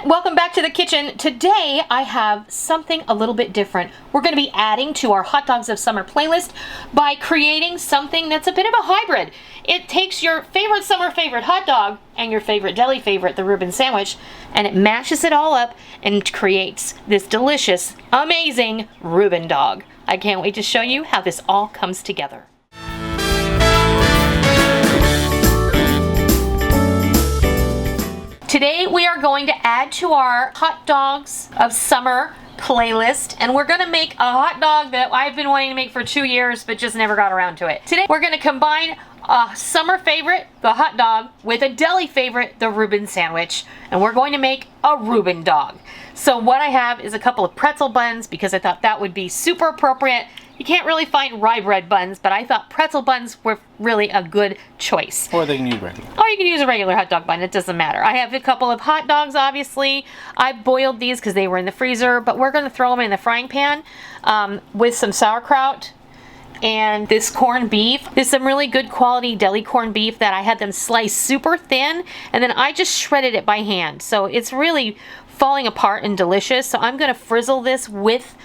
welcome back to the kitchen. Today I have something a little bit different. We're going to be adding to our Hot Dogs of Summer playlist by creating something that's a bit of a hybrid. It takes your favorite summer favorite hot dog and your favorite deli favorite, the Ruben sandwich, and it mashes it all up and creates this delicious, amazing Ruben dog. I can't wait to show you how this all comes together. Today we are going to add to our Hot Dogs of Summer playlist, and we're going to make a hot dog that I've been wanting to make for 2 years but just never got around to it. Today we're going to combine a summer favorite, the hot dog, with a deli favorite, the Ruben sandwich, and we're going to make a Ruben dog. So what I have is a couple of pretzel buns because I thought that would be super appropriate. You can't really find rye bread buns, but I thought pretzel buns were really a good choice. Or they can use regular. Or you can use a regular hot dog bun, it doesn't matter. I have a couple of hot dogs, obviously. I boiled these because they were in the freezer, but we're going to throw them in the frying pan with some sauerkraut and this corned beef. There's some really good quality deli corned beef that I had them sliced super thin, and then I just shredded it by hand. So it's really falling apart and delicious. So I'm going to frizzle this with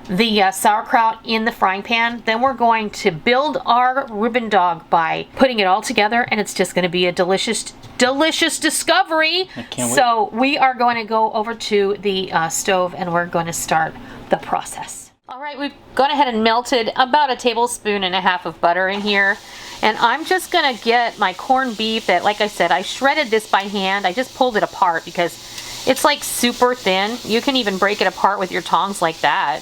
the sauerkraut in the frying pan. Then we're going to build our Ruben dog by putting it all together, and it's just going to be a delicious discovery. I can't wait. So we are going to go over to the stove and we're going to start the process. All right, we've gone ahead and melted about 1.5 tablespoons of butter in here, and I'm just going to get my corned beef that, like I said, I shredded this by hand. I just pulled it apart because it's like super thin. You can even break it apart with your tongs like that.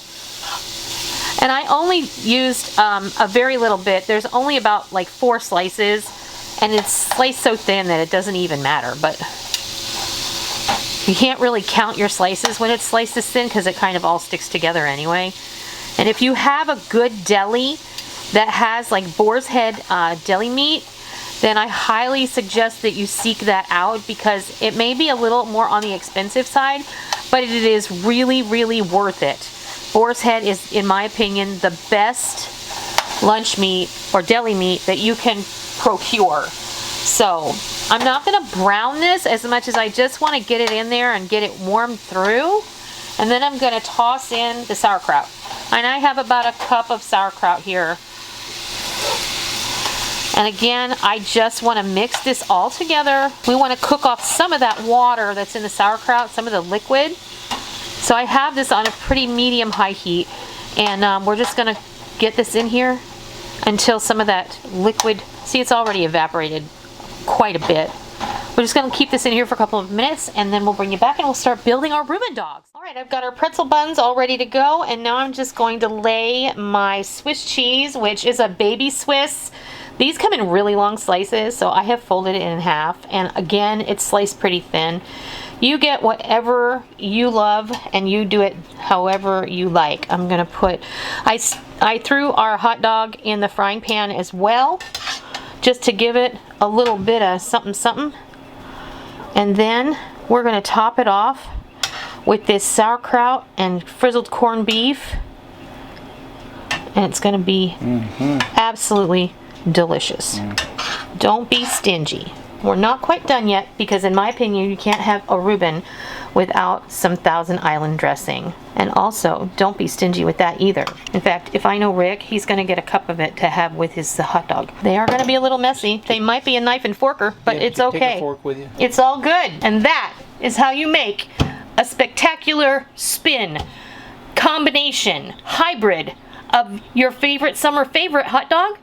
And I only used a very little bit. There's only about like 4 slices, and it's sliced so thin that it doesn't even matter. But you can't really count your slices when it's sliced this thin because it kind of all sticks together anyway. And if you have a good deli that has like boar's head deli meat, then I highly suggest that you seek that out because it may be a little more on the expensive side, but it is really, really worth it. Boar's head is, in my opinion, the best lunch meat or deli meat that you can procure. So I'm not going to brown this as much as I just want to get it in there and get it warmed through. And then I'm going to toss in the sauerkraut. And I have about 1 cup of sauerkraut here. And again, I just want to mix this all together. We want to cook off some of that water that's in the sauerkraut, some of the liquid. So I have this on a pretty medium-high heat, and we're just going to get this in here until some of that liquid, see, it's already evaporated quite a bit. We're just going to keep this in here for a couple of minutes, and then we'll bring you back and we'll start building our Ruben dogs. All right, I've got our pretzel buns all ready to go, and now I'm just going to lay my Swiss cheese, which is a baby Swiss. These come in really long slices, so I have folded it in half, and again, it's sliced pretty thin. You get whatever you love and you do it however you like. I'm gonna put, I threw our hot dog in the frying pan as well, just to give it a little bit of something something. And then we're gonna top it off with this sauerkraut and frizzled corned beef. And it's gonna be absolutely delicious. Don't be stingy. We're not quite done yet because, in my opinion, you can't have a Ruben without some Thousand Island dressing. And also, don't be stingy with that either. In fact, if I know Rick, he's going to get a cup of it to have with his hot dog. They are going to be a little messy. They might be a knife and forker, but it's okay. Take a fork with you. It's all good. And that is how you make a spectacular spin, combination, hybrid of your favorite summer favorite hot dog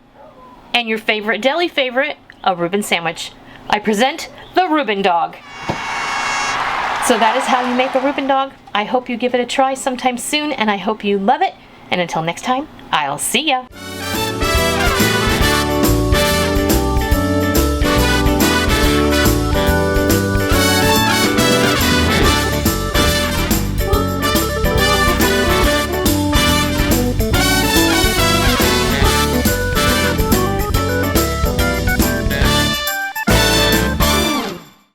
and your favorite deli favorite, a Ruben sandwich. I present the Ruben dog. So that is how you make a Ruben dog. I hope you give it a try sometime soon, and I hope you love it. And until next time, I'll see ya.